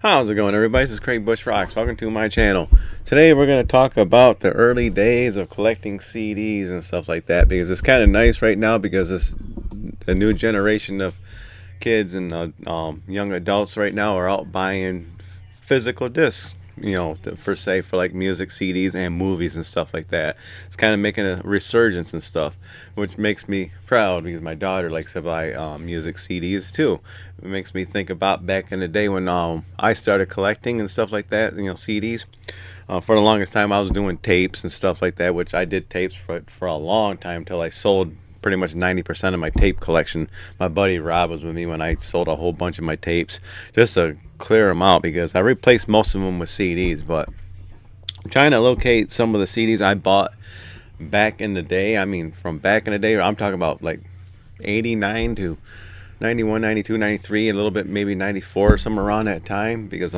How's it going, everybody? This is Craig Bush Rocks. Welcome to my channel. Today we're going to talk about the early days of collecting CDs and stuff like that, because it's kind of nice right now because it's a new generation of kids and young adults right now are out buying physical discs, for say for like music CDs and movies and stuff like that. It's kind of making a resurgence and stuff, which makes me proud because my daughter likes to buy music CDs too. It makes me think about back in the day when I started collecting and stuff like that, CDs. For the longest time, I was doing tapes and stuff like that, which I did tapes for a long time until I sold pretty much 90% of my tape collection. My buddy Rob was with me when I sold a whole bunch of my tapes just to clear them out because I replaced most of them with CDs. But I'm trying to locate some of the CDs I bought back in the day. I mean, from back in the day, I'm talking about like 89 to 91, 92, 93, a little bit maybe 94, somewhere around that time, because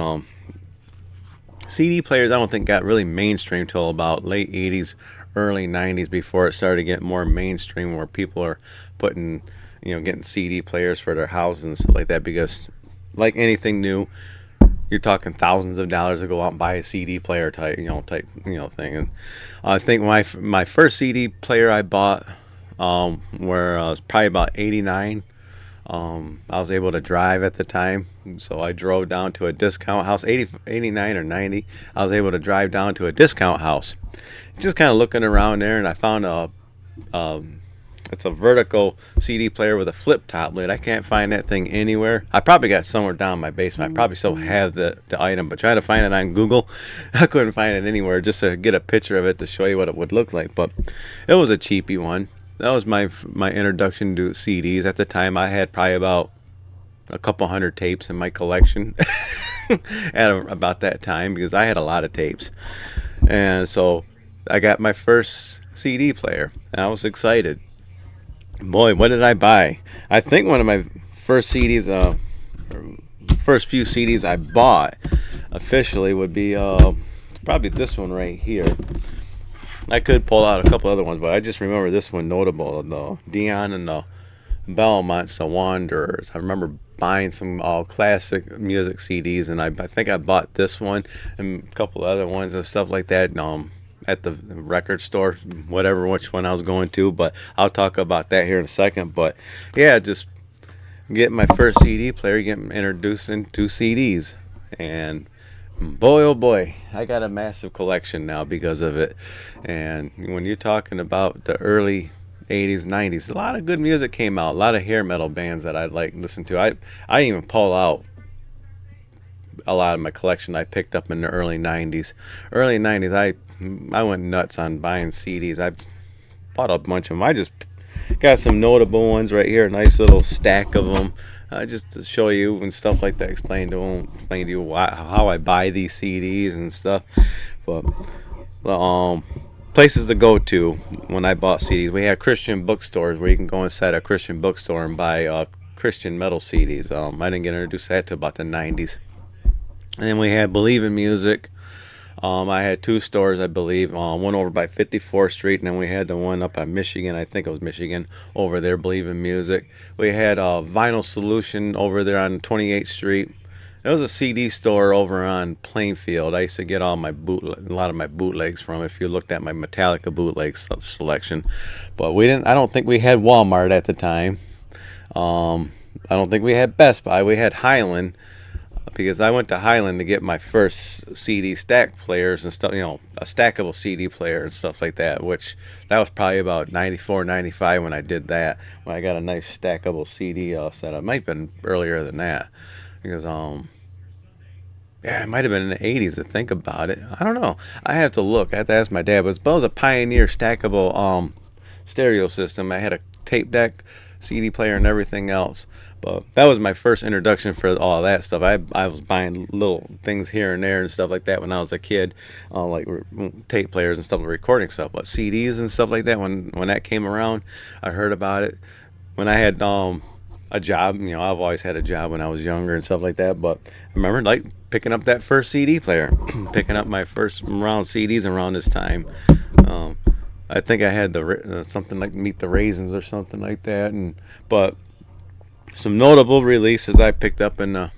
CD players I don't think got really mainstream till about late 80s, early 90s before it started to get more mainstream where people are putting, getting CD players for their houses and stuff like that, because like anything new, you're talking thousands of dollars to go out and buy a CD player thing. And I think my first CD player I bought, where I was probably about 89. I was able to drive at the time, so I drove down to a discount house, 89 or 90. I was able to drive down to a discount house, just kind of looking around there, and I found it's a vertical CD player with a flip top lid. I can't find that thing anywhere. I probably got it somewhere down in my basement. I probably still have the item, but trying to find it on Google, I couldn't find it anywhere just to get a picture of it to show you what it would look like. But it was a cheapy one. That was my introduction to CDs. At the time, I had probably about a couple hundred tapes in my collection about that time, because I had a lot of tapes. And so I got my first CD player, and I was excited. Boy, what did I buy? I think one of my first CDs, first few CDs I bought officially would be probably this one right here. I could pull out a couple other ones, but I just remember this one notable: the Dion and the Belmonts, the Wanderers. I remember buying some classic music CDs, and I think I bought this one and a couple other ones and stuff like that. At the record store, whatever which one I was going to, but I'll talk about that here in a second. But yeah, just getting my first CD player, getting introduced into CDs, and boy oh boy, I got a massive collection now because of it. And when you're talking about the early 80s, 90s, a lot of good music came out, a lot of hair metal bands that I like listen to. I even pull out a lot of my collection I picked up in the early 90s. Early 90s, I went nuts on buying CDs. I bought a bunch of them. I just got some notable ones right here, a nice little stack of them, just to show you and stuff like that. Explain to you how I buy these CDs and stuff. But places to go to when I bought CDs, we had Christian bookstores where you can go inside a Christian bookstore and buy Christian metal CDs. I didn't get introduced to that till about the 90s. And then we had Believe in Music. I had two stores, I believe. One over by 54th Street, and then we had the one up at Michigan. I think it was Michigan over there, Believe in Music. We had Vinyl Solution over there on 28th Street. There was a CD store over on Plainfield. I used to get a lot of my bootlegs from. If you looked at my Metallica bootlegs selection, but we didn't. I don't think we had Walmart at the time. I don't think we had Best Buy. We had Highland, because I went to Highland to get my first CD stack players and stuff, a stackable CD player and stuff like that, which that was probably about 94, 95 when I did that, when I got a nice stackable CD setup. It might have been earlier than that, because yeah, it might have been in the 80s to think about it. I don't know. I have to look. I have to ask my dad. But it was a Pioneer stackable stereo system. I had a tape deck, CD player, and everything else. But that was my first introduction for all that stuff. I was buying little things here and there and stuff like that when I was a kid, like tape players and stuff, recording stuff. But CDs and stuff like that, when that came around, I heard about it. When I had a job, I've always had a job when I was younger and stuff like that. But I remember like picking up that first CD player, picking up my first round CDs around this time. I think I had something like Meet the Raisins or something like that, but some notable releases I picked up in the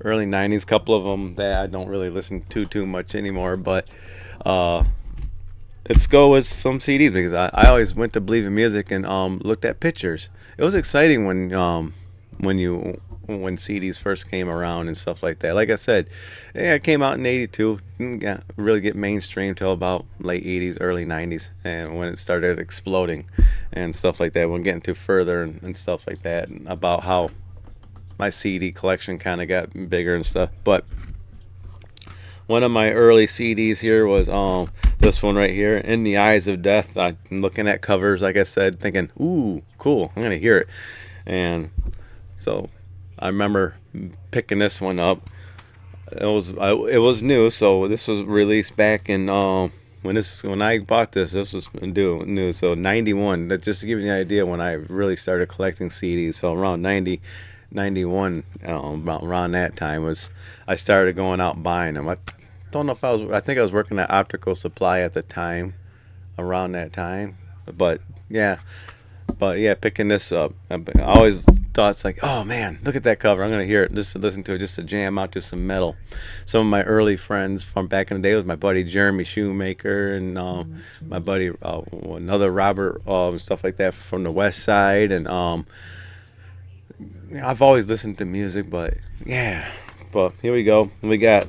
early '90s. Couple of them that I don't really listen to too much anymore, but uh, let's go with some CDs because I always went to Believe in Music and looked at pictures. It was exciting when you when CDs first came around and stuff like that. Like I said, yeah, it came out in '82. Really get mainstream till about late '80s, early '90s, and when it started exploding and stuff like that. We'll get into further and stuff like that and about how my CD collection kind of got bigger and stuff. But one of my early CDs here was this one right here, "In the Eyes of Death." I'm looking at covers, like I said, thinking, "Ooh, cool! I'm gonna hear it." And so I remember picking this one up. It was new, so this was released back in when I bought this. This was new, so '91. That just to give you an idea when I really started collecting CDs. So around 90, 91, about around that time was I started going out buying them. I don't know if I was. I think I was working at Optical Supply at the time, around that time. But yeah, picking this up. I always thought it's like, oh man, look at that cover. I'm gonna hear it just to listen to it, just to jam out to some metal. Some of my early friends from back in the day was my buddy Jeremy Shoemaker and my buddy another Robert stuff like that from the West Side. And I've always listened to music, but yeah. But here we go. We got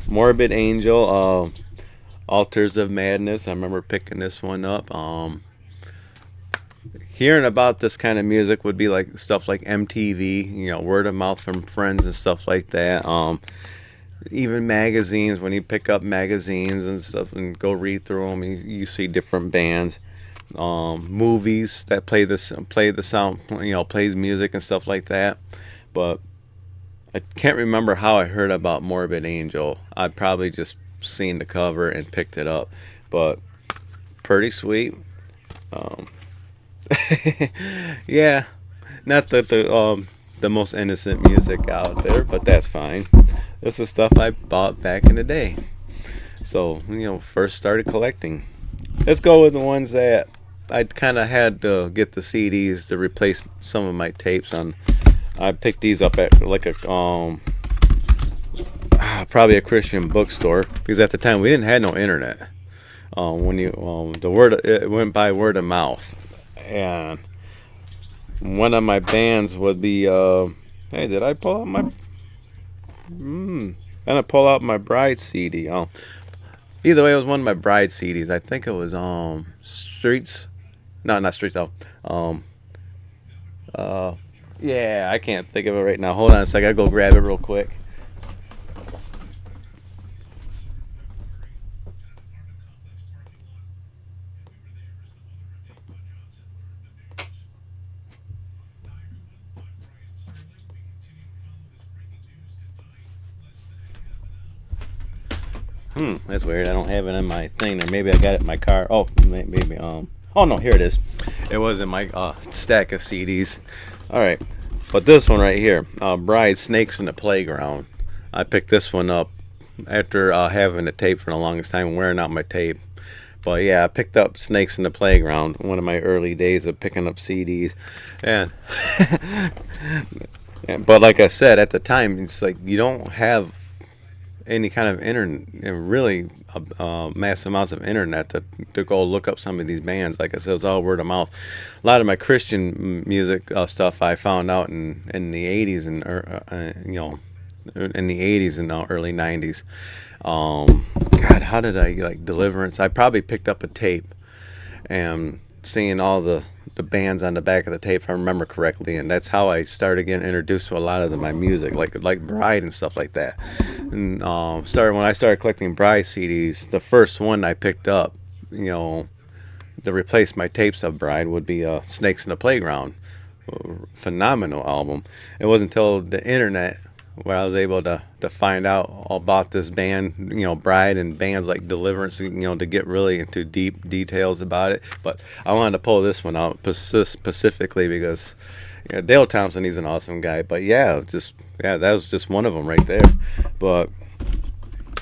Morbid Angel, Altars of Madness. I remember picking this one up. Hearing about this kind of music would be like stuff like MTV, word of mouth from friends and stuff like that. Even magazines, when you pick up magazines and stuff and go read through them, you see different bands. Movies that play the sound, plays music and stuff like that. But I can't remember how I heard about Morbid Angel. I probably just seen the cover and picked it up. But pretty sweet. Um, yeah, not the most innocent music out there, but that's fine. This is stuff I bought back in the day. So first started collecting. Let's go with the ones that I kind of had to get the CDs to replace some of my tapes on. I picked these up at like a probably a Christian bookstore because at the time we didn't have no internet. When you the word it went by word of mouth. And one of my bands would be hey, did I pull out my gonna pull out my Bride CD. Either way, it was one of my Bride CDs. I think it was Streets. No, not Streets though. Uh yeah, I can't think of it right now. Hold on a second, I'll go grab it real quick. That's weird. I don't have it in my thing there. Maybe I got it in my car. Oh, maybe. Oh no, here it is. It was in my stack of CDs. All right, but this one right here, Bride Snakes in the Playground. I picked this one up after having a tape for the longest time, wearing out my tape. But yeah, I picked up Snakes in the Playground, one of my early days of picking up CDs, and but like I said at the time, it's like you don't have any kind of internet, really mass amounts of internet to go look up some of these bands. Like I said, it was all word of mouth. A lot of my Christian music stuff I found out in the '80s and in the '80s and early '90s. God, how did I like Deliverance? I probably picked up a tape and seeing all the bands on the back of the tape, if I remember correctly, and that's how I started getting introduced to a lot of my music, like Bride and stuff like that. And started when I started collecting Bride CDs. The first one I picked up, to replace my tapes of Bride, would be Snakes in the Playground. Phenomenal album. It wasn't until the internet where I was able to find out all about this band, Bride and bands like Deliverance, to get really into deep details about it. But I wanted to pull this one out specifically because Dale Thompson, he's an awesome guy. But that was just one of them right there. But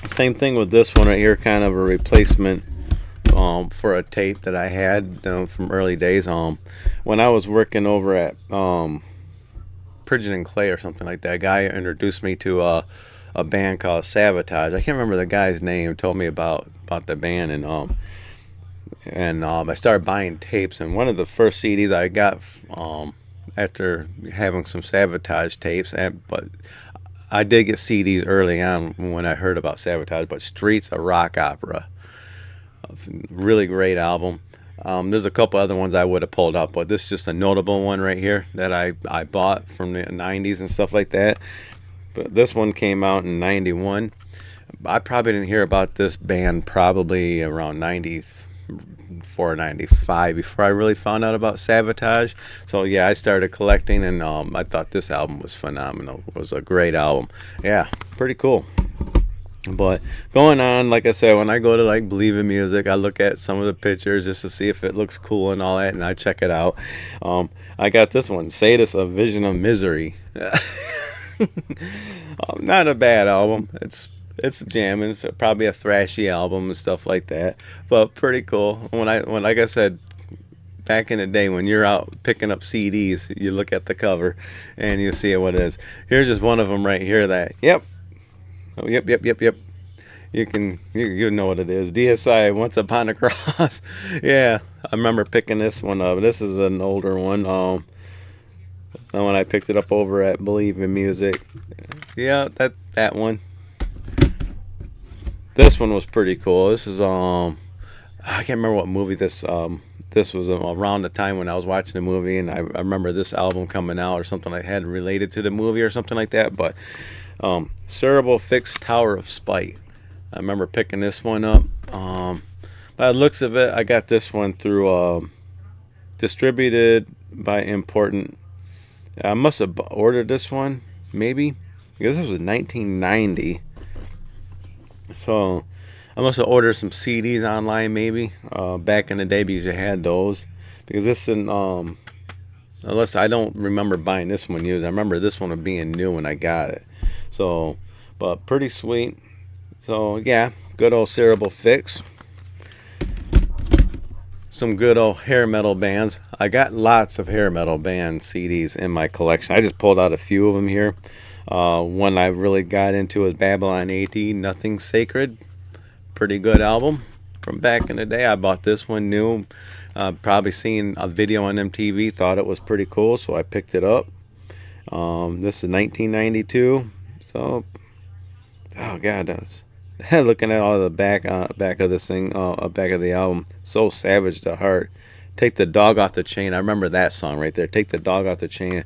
same thing with this one right here, kind of a replacement for a tape that I had from early days. When I was working over at Pridgeon and Clay or something like that. A guy introduced me to a band called Sabotage. I can't remember the guy's name. Told me about the band, and I started buying tapes. And one of the first CDs I got after having some Sabotage tapes, but I did get CDs early on when I heard about Sabotage. But Streets, a rock opera, really great album. There's a couple other ones I would have pulled up, but this is just a notable one right here that I bought from the 90s and stuff like that. But this one came out in 91. I probably didn't hear about this band probably around 94, 95 before I really found out about Sabotage. So yeah, I started collecting, and I thought this album was phenomenal. It was a great album. Yeah, pretty cool. But going on, like I said, when I go to like Believe in Music, I look at some of the pictures just to see if it looks cool and all that, and I check it out. I got this one, Sadist, A Vision of Misery. Not a bad album. It's jamming. It's probably a thrashy album and stuff like that, but pretty cool. When like I said, back in the day when you're out picking up CDs, you look at the cover and you see what it is. Here's just one of them right here. Oh, yep. You know what it is. DSI, Once Upon a Cross. Yeah, I remember picking this one up. This is an older one. When I picked it up over at Believe in Music. Yeah, that one. This one was pretty cool. This is I can't remember what movie this was around the time when I was watching the movie, and I remember this album coming out or something I had related to the movie or something like that. But Cerebral Fix, Tower of Spite. I remember picking this one up. By the looks of it, I got this one through distributed by Important. I must have ordered this one, maybe, because this was 1990. So I must have ordered some CDs online, maybe, back in the day, because you had those. Because this is, unless I don't remember buying this one used. I remember this one being new when I got it. So, but pretty sweet. So yeah, good old Cerebral Fix. Some good old hair metal bands. I got lots of hair metal band CDs in my collection. I just pulled out a few of them here. One I really got into was Babylon AD, Nothing Sacred. Pretty good album from back in the day. I bought this one new. Probably seen a video on MTV, thought it was pretty cool, so I picked it up. This is 1992. So, oh god, that's looking at all the back of this thing, back of the album. So Savage to Heart. Take the Dog Off the Chain. I remember that song right there. Take the Dog Off the Chain.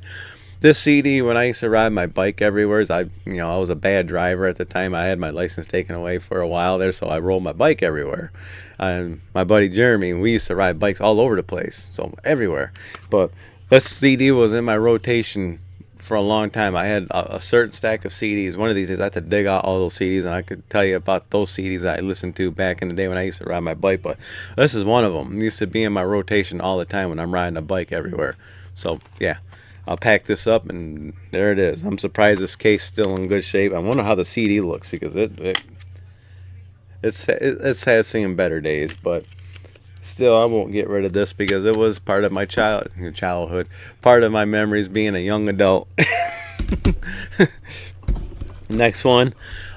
This CD, when I used to ride my bike everywhere, I was a bad driver at the time. I had my license taken away for a while there, so I rode my bike everywhere. And my buddy Jeremy, we used to ride bikes all over the place, so everywhere. But this CD was in my rotation for a long time. I had a certain stack of CDs. One of these days I had to dig out all those CDs, and I could tell you about those CDs that I listened to back in the day when I used to ride my bike. But this is one of them. It used to be in my rotation all the time when I'm riding a bike everywhere. So yeah, I'll pack this up, and there it is. I'm surprised this case is still in good shape. I wonder how the CD looks, because it's sad seeing better days, but still, I won't get rid of this because it was part of my childhood, part of my memories being a young adult. Next one,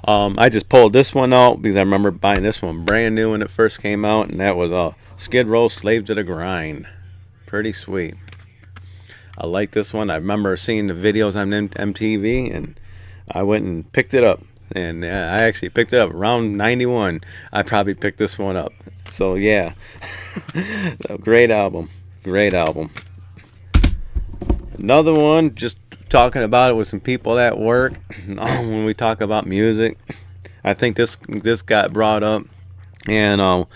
I just pulled this one out because I remember buying this one brand new when it first came out, and that was Skid Row, Slave to the Grind. Pretty sweet. I like this one. I remember seeing the videos on MTV, and I went and picked it up. And I actually picked it up around 91. I probably picked this one up. So yeah, great album. Another one, just talking about it with some people at work. When we talk about music, I think this got brought up, and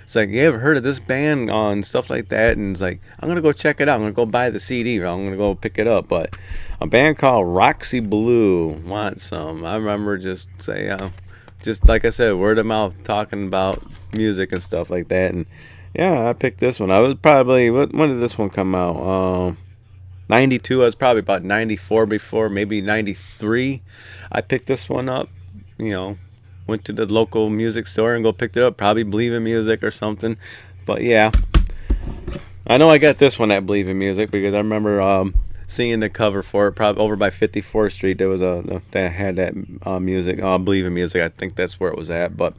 it's like, you ever heard of this band and stuff like that? And it's like, I'm gonna go check it out. I'm gonna go buy the CD, or I'm gonna go pick it up. But a band called Roxy Blue, want some? I remember just like I said, word of mouth, talking about music and stuff like that. And yeah, I picked this one. I was probably, when did this one come out? 92. I was probably about 94 before, maybe 93. I picked this one up. Went to the local music store and picked it up. Probably Believe in Music or something. But yeah, I know I got this one at Believe in Music because I remember seeing the cover for it, probably over by 54th Street. There was a that had that music. I believe in music. I think that's where it was at. But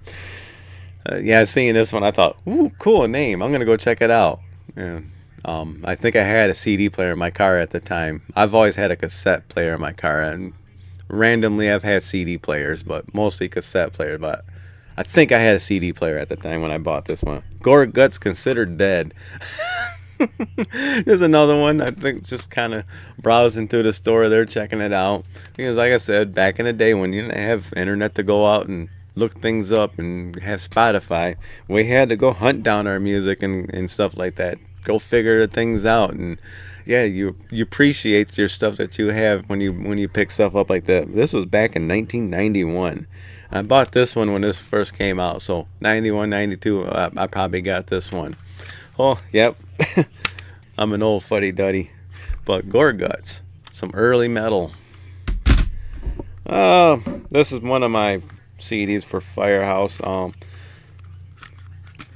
yeah, seeing this one, I thought, ooh, cool name. I'm gonna go check it out. And I think I had a CD player in my car at the time. I've always had a cassette player in my car, and randomly I've had CD players, but mostly cassette player. But I think I had a CD player at the time when I bought this one. Gore Guts Considered Dead. There's another one. I think just kind of browsing through the store there, checking it out. Because, like I said, back in the day when you didn't have internet to go out and look things up and have Spotify, we had to go hunt down our music and stuff like that. Go figure things out. And yeah, you appreciate your stuff that you have when you pick stuff up like that. This was back in 1991. I bought this one when this first came out. So 91, 92, I probably got this one. Oh, yep. I'm an old fuddy-duddy. But Gore Guts, some early metal. This is one of my CDs for Firehouse.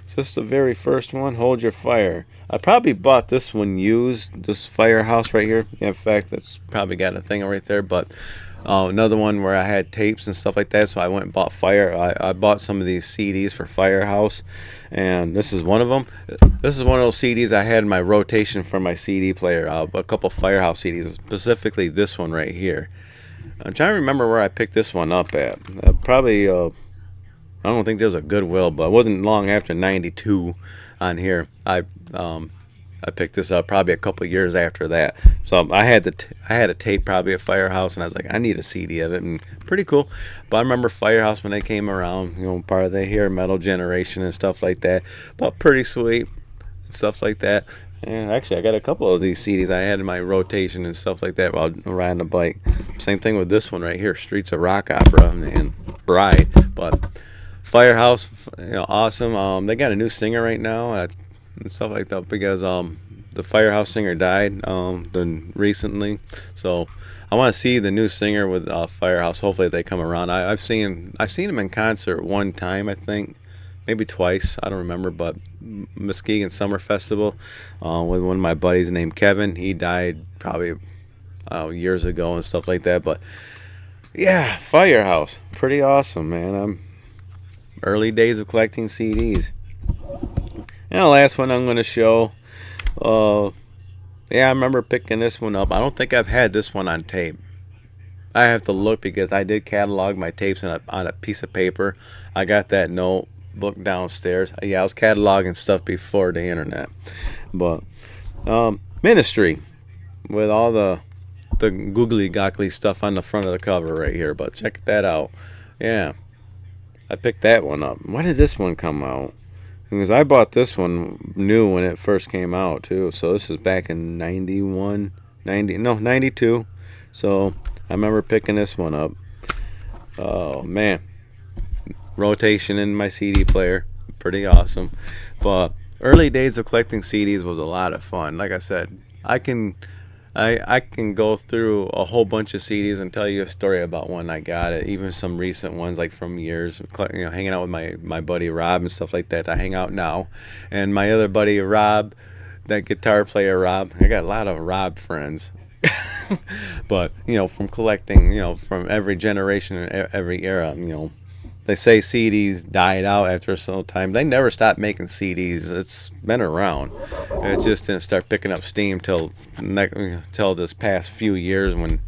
Is this the very first one? Hold Your Fire. I probably bought this one used, this Firehouse right here. In fact, that's probably got a thing right there. But another one where I had tapes and stuff like that, so I went and bought I bought some of these CDs for Firehouse, and this is one of them. This is one of those CDs I had in my rotation for my CD player. A couple Firehouse CDs, specifically this one right here. I'm trying to remember where I picked this one up at. Probably, I don't think there was a Goodwill, but it wasn't long after 92 on here. I picked this up probably a couple years after that. So I had a tape probably at Firehouse, and I was like, I need a CD of it, and pretty cool. But I remember Firehouse when they came around, part of the hair metal generation and stuff like that. But pretty sweet and stuff like that. And actually, I got a couple of these CDs I had in my rotation and stuff like that while riding a bike. Same thing with this one right here, Streets of Rock Opera and Bride. But Firehouse, awesome. They got a new singer right now and stuff like that because the Firehouse singer died recently. So I want to see the new singer with Firehouse. Hopefully they come around. I've seen him in concert one time, I think. Maybe twice, I don't remember, but Muskegon Summer Festival with one of my buddies named Kevin. He died probably years ago and stuff like that. But yeah, Firehouse, pretty awesome, man. I'm early days of collecting CDs. And the last one I'm going to show, yeah, I remember picking this one up. I don't think I've had this one on tape. I have to look because I did catalog my tapes on a piece of paper. I got that notebook downstairs. Yeah, I was cataloging stuff before the internet. But Ministry with all the googly goggly stuff on the front of the cover right here. But check that out. Yeah, I picked that one up. When did this one come out? Because I bought this one new when it first came out too. So this is back in 92. So I remember picking this one up. Oh man, rotation in my CD player, pretty awesome. But early days of collecting CDs was a lot of fun. Like I said, I can go through a whole bunch of CDs and tell you a story about when I got it. Even some recent ones, like from years, hanging out with my buddy Rob and stuff like that. I hang out now, and my other buddy Rob, that guitar player Rob. I got a lot of Rob friends. But from collecting, from every generation and every era, they say CDs died out after some time. They never stopped making CDs. It's been around. It just didn't start picking up steam till this past few years when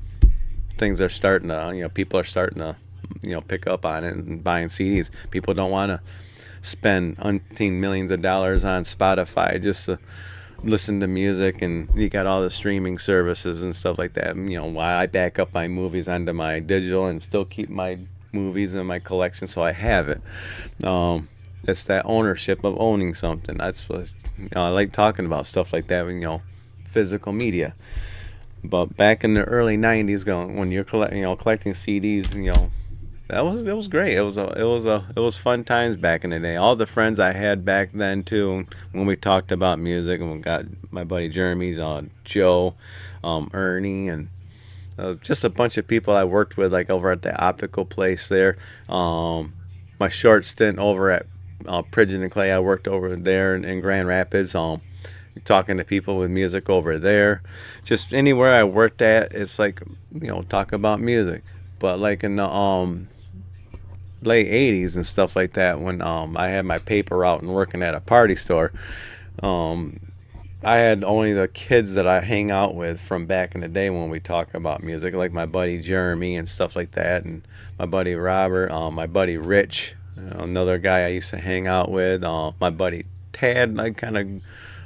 things are starting to, people are starting to, pick up on it and buying CDs. People don't want to spend umpteen millions of dollars on Spotify just to listen to music, and you got all the streaming services and stuff like that. Why I back up my movies onto my digital and still keep my movies in my collection, so I have it. It's that ownership of owning something. That's what I like talking about stuff like that. Physical media. But back in the early '90s, when you're collecting CDs, it was great. It was fun times back in the day. All the friends I had back then too, when we talked about music, and we got my buddy Jeremy's Joe, Ernie, and just a bunch of people I worked with, like over at the optical place there. My short stint over at Pridgeon and Clay, I worked over there in Grand Rapids. talking to people with music over there. Just anywhere I worked at, it's like, talk about music. But like in the late '80s and stuff like that, when I had my paper out and working at a party store, um, I had only the kids that I hang out with from back in the day when we talk about music, like my buddy Jeremy and stuff like that, and my buddy Robert, my buddy Rich, another guy I used to hang out with, my buddy Tad. I kind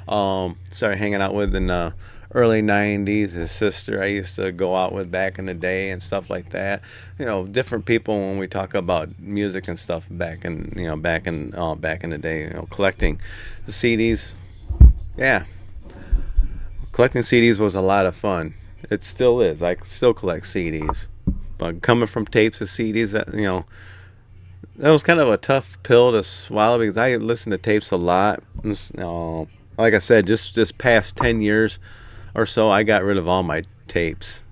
of started hanging out with in the early '90s. His sister I used to go out with back in the day and stuff like that. Different people when we talk about music and stuff back in the day. Collecting the CDs. Yeah, collecting CDs was a lot of fun. It still is. I still collect CDs. But coming from tapes to CDs, that was kind of a tough pill to swallow because I listened to tapes a lot. Like I said, just past 10 years or so, I got rid of all my tapes.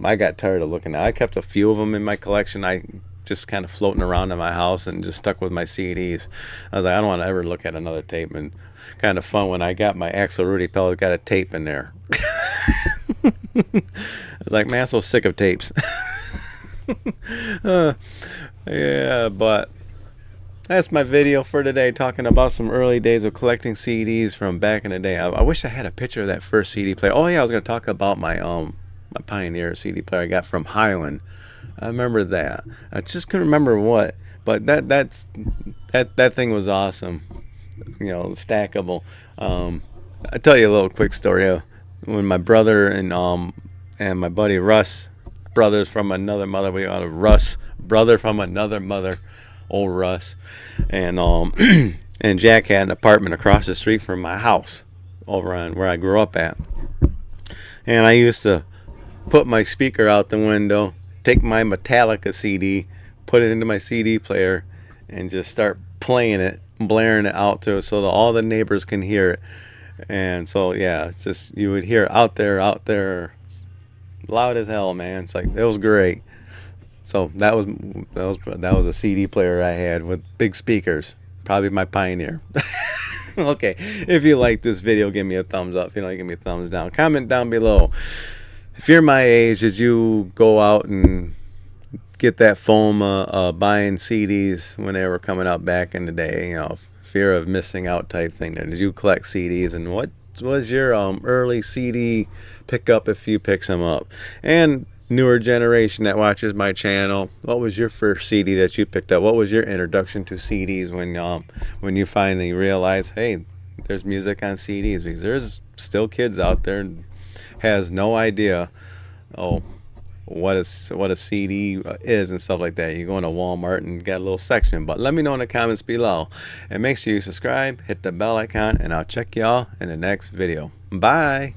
I got tired of looking at. I kept a few of them in my collection. I just kind of floating around in my house and just stuck with my CDs. I was like, I don't want to ever look at another tape. And kind of fun when I got my Axel Rudy pellet, got a tape in there. I was like, man, I'm so sick of tapes. Yeah, but that's my video for today, talking about some early days of collecting CDs from back in the day. I wish I had a picture of that first CD player. Oh yeah, I was going to talk about my Pioneer CD player I got from Highland. I remember that. I just couldn't remember what, but that thing was awesome. Stackable. I'll tell you a little quick story. When my brother and my buddy Russ, brothers from another mother, we got a Russ brother from another mother, old Russ, and and Jack had an apartment across the street from my house, over on where I grew up at, and I used to put my speaker out the window, take my Metallica CD, put it into my CD player, and just start playing it, blaring it out to so that all the neighbors can hear it. And so yeah, it's just, you would hear out there, loud as hell, man. It's like, it was great. So that was a CD player I had with big speakers, probably my Pioneer. Okay, if you like this video, give me a thumbs up. If you don't, give me a thumbs down. Comment down below. If you're my age, did you go out and get that FOMA buying CDs when they were coming out back in the day? Fear of missing out type thing. Did you collect CDs, and what was your early CD pickup if you pick some up? And newer generation that watches my channel, what was your first CD that you picked up? What was your introduction to CDs when you finally realized, hey, there's music on CDs? Because there's still kids out there has no idea what a CD is and stuff like that. You go into Walmart and get a little section. But let me know in the comments below, and make sure you subscribe, hit the bell icon, and I'll check y'all in the next video. Bye.